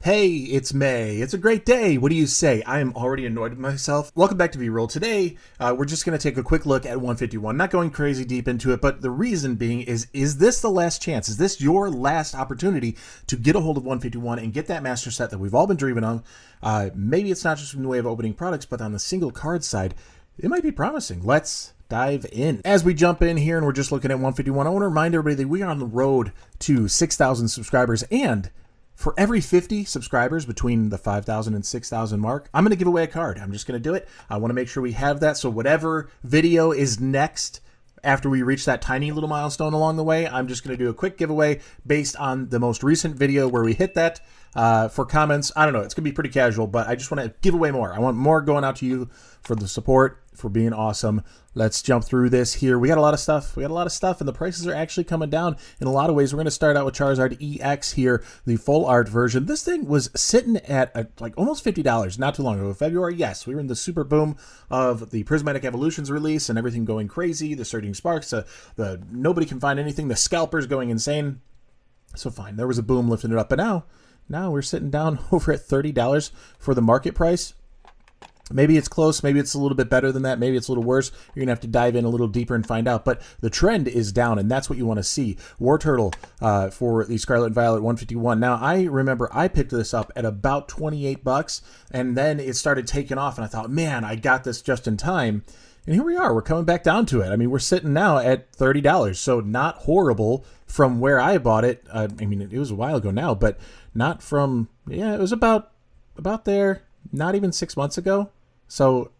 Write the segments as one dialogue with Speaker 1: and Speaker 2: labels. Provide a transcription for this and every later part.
Speaker 1: Hey, it's May. It's a great day. What do you say? I am already annoyed with myself. Welcome back to V-Roll. Today, we're just going to take a quick look at 151. Not going crazy deep into it, but the reason being is this the last chance? Is this your last opportunity to get a hold of 151 and get that master set that we've all been dreaming of? Maybe it's not just in the way of opening products, but on the single card side, it might be promising. Let's dive in. As we jump in here and we're just looking at 151, I want to remind everybody that we are on the road to 6,000 subscribers, and for every 50 subscribers between the 5,000 and 6,000 mark, I'm going to give away a card. I'm just going to do it. I want to make sure we have that. So whatever video is next after we reach that tiny little milestone along the way, I'm just going to do a quick giveaway based on the most recent video where we hit that. For comments, I don't know. It's going to be pretty casual, but I just want to give away more. I want more going out to you for the support, for being awesome. Let's jump through this here. We got a lot of stuff. And the prices are actually coming down in a lot of ways. We're going to start out with Charizard EX here, the full art version. This thing was sitting at like almost $50 not too long ago. February, yes, we were in the super boom of the Prismatic Evolutions release and everything going crazy, the Surging Sparks, the nobody can find anything, the scalpers going insane. So fine, there was a boom lifting it up, but now we're sitting down over at $30 for the market price. Maybe it's close. Maybe it's a little bit better than that. Maybe it's a little worse. You're going to have to dive in a little deeper and find out. But the trend is down, and that's what you want to see. War Turtle for the Scarlet and Violet 151. Now, I remember I picked this up at about 28 bucks, and then it started taking off, and I thought, man, I got this just in time. And here we are. We're coming back down to it. I mean, we're sitting now at $30, so not horrible from where I bought it. I mean, it was a while ago now, but not from, yeah, it was about there, not even 6 months ago. So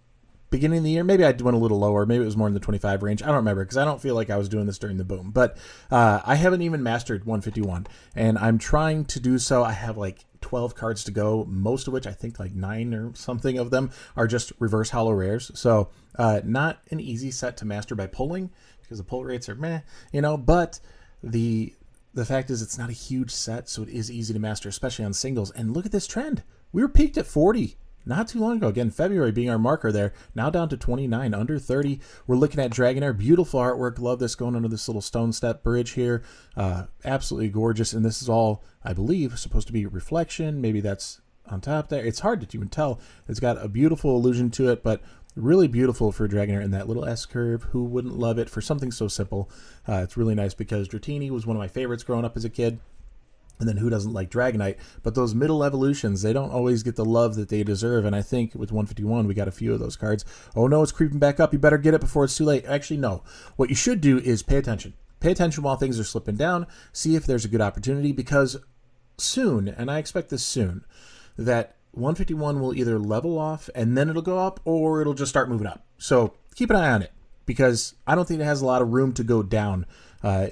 Speaker 1: beginning of the year, maybe I went a little lower. Maybe it was more in the 25 range. I don't remember because I don't feel like I was doing this during the boom. But I haven't even mastered 151, and I'm trying to do so. I have like 12 cards to go, most of which I think like 9 or something of them are just reverse holo rares. So not an easy set to master by pulling because the pull rates are meh, you know, but the fact is it's not a huge set, so it is easy to master, especially on singles. And look at this trend. We were peaked at 40 not too long ago. Again, February being our marker there. Now down to 29, under 30. We're looking at Dragonair. Beautiful artwork. Love this going under this little stone step bridge here. Absolutely gorgeous. And this is all, I believe, supposed to be reflection. Maybe that's on top there. It's hard to even tell. It's got a beautiful illusion to it, but really beautiful for Dragonair in that little S-curve. Who wouldn't love it for something so simple? It's really nice because Dratini was one of my favorites growing up as a kid. And then who doesn't like Dragonite? But those middle evolutions, they don't always get the love that they deserve. And I think with 151, we got a few of those cards. Oh no, it's creeping back up. You better get it before it's too late. Actually, no. What you should do is pay attention. Pay attention while things are slipping down. See if there's a good opportunity, because soon, and I expect this soon, that 151 will either level off and then it'll go up, or it'll just start moving up. So keep an eye on it, because I don't think it has a lot of room to go down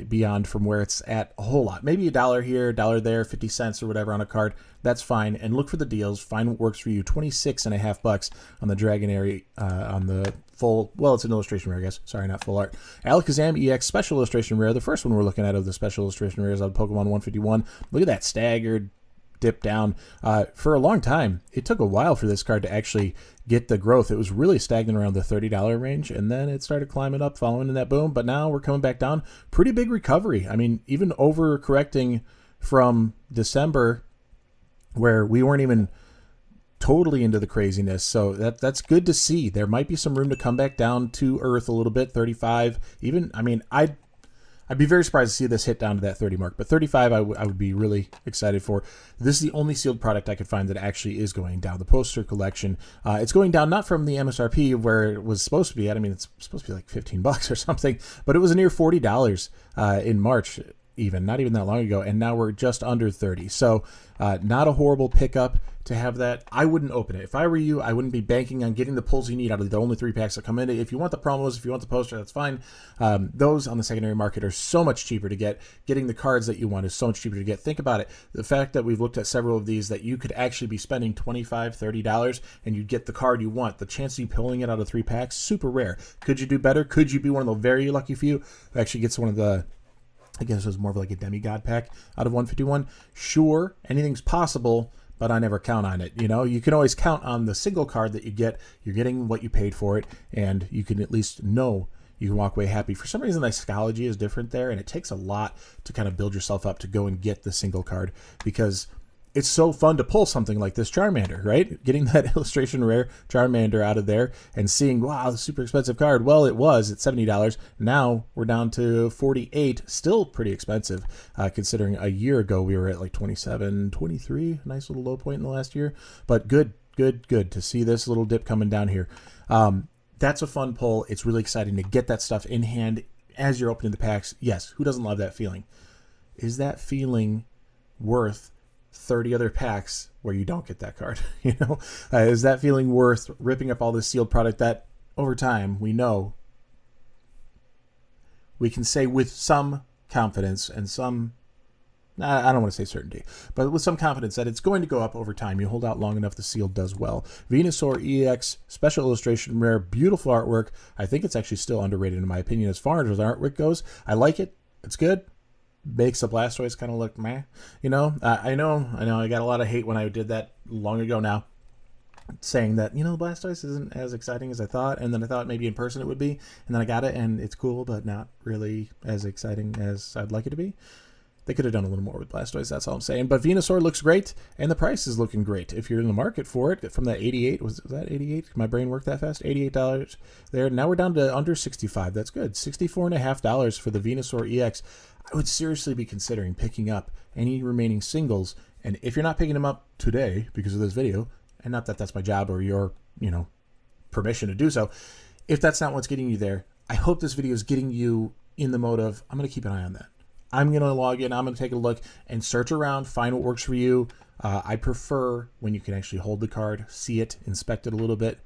Speaker 1: beyond from where it's at a whole lot. Maybe $1 here, $1 there, 50 cents or whatever on a card. That's fine. And look for the deals. Find what works for you. 26.5 bucks on the Dragonair on the full, well, it's an illustration rare, I guess. Sorry, not full art. Alakazam EX special illustration rare. The first one we're looking at of the special illustration rares on Pokemon 151. Look at that staggered dip down. For a long time, it took a while for this card to actually get the growth. It was really stagnant around the $30 range, and then it started climbing up following in that boom, but now we're coming back down. Pretty big recovery. I mean, even over correcting from December, where we weren't even totally into the craziness. So that's good to see. There might be some room to come back down to earth a little bit. 35 even. I mean, I'd be very surprised to see this hit down to that 30 mark, but 35 I would be really excited for. This is the only sealed product I could find that actually is going down. The poster collection, it's going down not from the MSRP where it was supposed to be at. I mean, it's supposed to be like 15 bucks or something, but it was near $40 in March, not even that long ago, and now we're just under 30. So not a horrible pickup to have that. I wouldn't open it. If I were you, I wouldn't be banking on getting the pulls you need out of the only 3 packs that come in. If you want the promos, if you want the poster, that's fine. Those on the secondary market are so much cheaper to get. Getting the cards that you want is so much cheaper to get. Think about it. The fact that we've looked at several of these that you could actually be spending $25, $30 and you'd get the card you want. The chance of you pulling it out of 3 packs, super rare. Could you do better? Could you be one of the very lucky few who actually gets one of the, I guess it was more of like a demigod pack out of 151? Sure, anything's possible, but I never count on it. You know, you can always count on the single card that you get. You're getting what you paid for it, and you can at least know you can walk away happy. For some reason, the psychology is different there, and it takes a lot to kind of build yourself up to go and get the single card, because it's so fun to pull something like this Charmander, right? Getting that illustration rare Charmander out of there and seeing, wow, the super expensive card. Well, it was at $70. Now we're down to $48. Still pretty expensive, considering a year ago we were at like 27, 23. Nice little low point in the last year. But good to see this little dip coming down here. That's a fun pull. It's really exciting to get that stuff in hand as you're opening the packs. Yes, who doesn't love that feeling? Is that feeling worth 30 other packs where you don't get that card? You know, is that feeling worth ripping up all this sealed product that over time we know, we can say with some confidence and some, I don't want to say certainty, but with some confidence that it's going to go up over time. You hold out long enough, the seal does well. Venusaur EX, special illustration rare, beautiful artwork. I think it's actually still underrated in my opinion as far as artwork goes. I like it. It's good. Makes the Blastoise kind of look meh. You know, I know I got a lot of hate when I did that long ago now, saying that, you know, the Blastoise isn't as exciting as I thought, and then I thought maybe in person it would be, and then I got it and it's cool, but not really as exciting as I'd like it to be. They could have done a little more with Blastoise, that's all I'm saying. But Venusaur looks great, and the price is looking great. If you're in the market for it, from that 88, was that 88? My brain worked that fast? $88 there. Now we're down to under 65. That's good. $64.50 for the Venusaur EX. I would seriously be considering picking up any remaining singles, and if you're not picking them up today because of this video, and not that that's my job or your, you know, permission to do so, if that's not what's getting you there, I hope this video is getting you in the mode of, I'm going to keep an eye on that. I'm going to log in, I'm going to take a look and search around, find what works for you. I prefer when you can actually hold the card, see it, inspect it a little bit,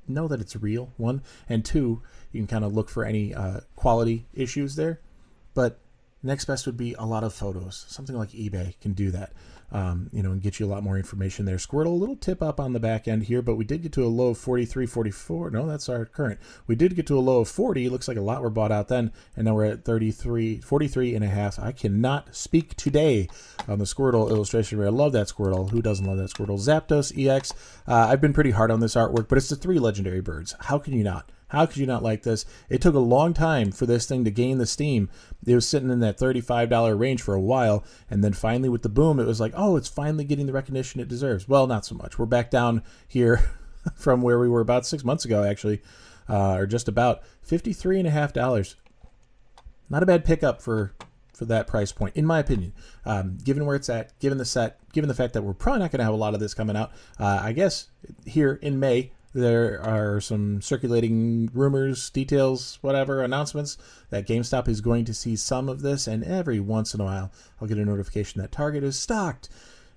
Speaker 1: know that it's real, one. And two, you can kind of look for any quality issues there. But next best would be a lot of photos. Something like eBay can do that, you know, and get you a lot more information there. Squirtle, a little tip up on the back end here, but we did get to a low of 43, 44. No, that's our current. We did get to a low of 40. Looks like a lot were bought out then, and now we're at 33, 43 and a half. I cannot speak today on the Squirtle illustration rare. I love that Squirtle. Who doesn't love that Squirtle? Zapdos EX. I've been pretty hard on this artwork, but it's the 3 legendary birds. How can you not? How could you not like this? It took a long time for this thing to gain the steam. It was sitting in that $35 range for a while, and then finally with the boom, it was like, oh, it's finally getting the recognition it deserves. Well, not so much. We're back down here from where we were about 6 months ago, actually, or just about $53.50. Not a bad pickup for that price point, in my opinion. Given where it's at, given the set, given the fact that we're probably not going to have a lot of this coming out, I guess here in May, there are some circulating rumors, details, whatever, announcements that GameStop is going to see some of this, and every once in a while I'll get a notification that Target is stocked.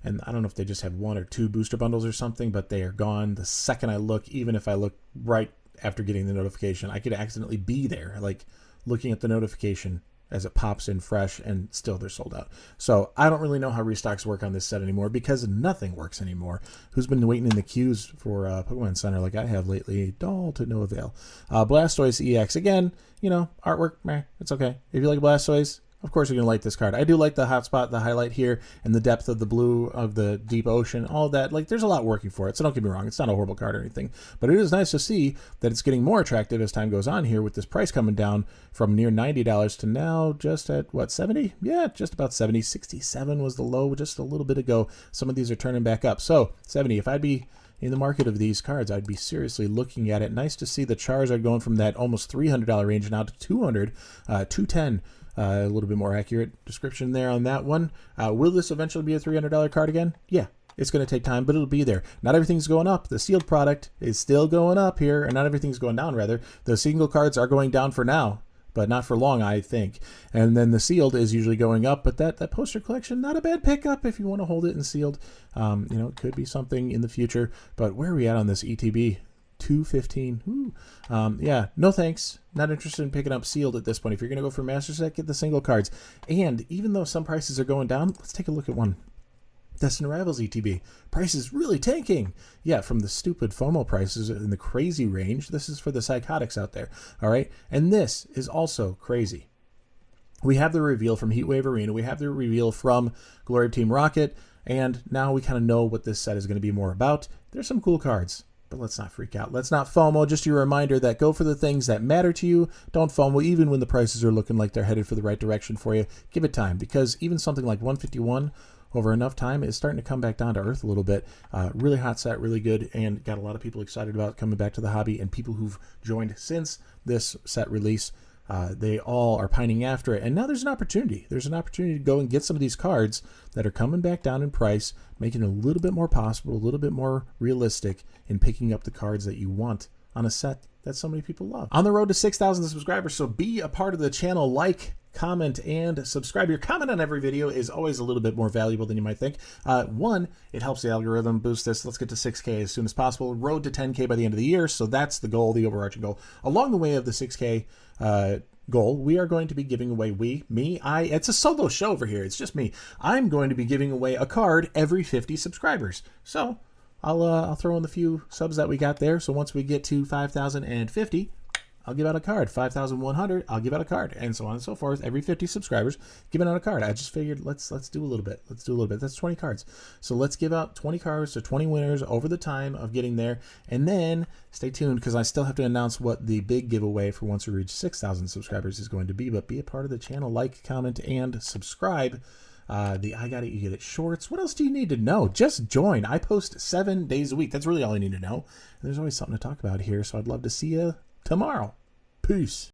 Speaker 1: And I don't know if they just have 1 or 2 booster bundles or something, but they are gone the second I look. Even if I look right after getting the notification, I could accidentally be there, like looking at the notification as it pops in fresh, and still they're sold out. So I don't really know how restocks work on this set anymore, because nothing works anymore. Who's been waiting in the queues for Pokemon Center like I have lately? All to no avail. Blastoise EX, again, you know, artwork, meh, it's okay. If you like Blastoise, of course you're going to like this card. I do like the hotspot, the highlight here, and the depth of the blue of the deep ocean, all that. Like, there's a lot working for it, so don't get me wrong. It's not a horrible card or anything. But it is nice to see that it's getting more attractive as time goes on here, with this price coming down from near $90 to now just at, what, 70? Yeah, just about 70. 67 was the low just a little bit ago. Some of these are turning back up. So, 70. If I'd be in the market of these cards, I'd be seriously looking at it. Nice to see the Charizard going from that almost $300 range now to $200, $210. A little bit more accurate description there on that one. Will this eventually be a $300 card again? Yeah, it's going to take time, but it'll be there. Not everything's going up. The sealed product is still going up here, and not everything's going down, rather. The single cards are going down for now, but not for long, I think. And then the sealed is usually going up, but that poster collection, not a bad pickup if you want to hold it in sealed. You know, it could be something in the future, but where are we at on this ETB? 215. Yeah, no thanks. Not interested in picking up sealed at this point. If you're going to go for Master Set, get the single cards. And even though some prices are going down, let's take a look at one. Destin Rivals ETB. Prices really tanking. Yeah, from the stupid FOMO prices in the crazy range. This is for the psychotics out there. All right. And this is also crazy. We have the reveal from Heatwave Arena. We have the reveal from Glory Team Rocket. And now we kind of know what this set is going to be more about. There's some cool cards. But let's not freak out. Let's not FOMO. Just your reminder that go for the things that matter to you. Don't FOMO, even when the prices are looking like they're headed for the right direction for you. Give it time, because even something like 151 over enough time is starting to come back down to earth a little bit. Really hot set, really good, and got a lot of people excited about coming back to the hobby, and people who've joined since this set release. They all are pining after it, and now there's an opportunity. There's an opportunity to go and get some of these cards that are coming back down in price, making it a little bit more possible, a little bit more realistic in picking up the cards that you want on a set that so many people love. On the road to 6,000 subscribers, so be a part of the channel, like, comment, and subscribe. Your comment on every video is always a little bit more valuable than you might think. One, it helps the algorithm boost this. Let's get to 6K as soon as possible. Road to 10K by the end of the year, so that's the goal, the overarching goal. Along the way of the 6K goal, we are going to be giving away, it's a solo show over here. It's just me. I'm going to be giving away a card every 50 subscribers. So I'll throw in the few subs that we got there. So once we get to 5,050, I'll give out a card. 5,100, I'll give out a card, and so on and so forth. Every 50 subscribers, giving out a card. I just figured let's do a little bit. Let's do a little bit. That's 20 cards. So let's give out 20 cards to 20 winners over the time of getting there, and then stay tuned because I still have to announce what the big giveaway for once we reach 6,000 subscribers is going to be. But be a part of the channel, like, comment, and subscribe. The I Got It, You Get It shorts. What else do you need to know? Just join. I post 7 days a week. That's really all you need to know. And there's always something to talk about here, so I'd love to see you tomorrow. Peace.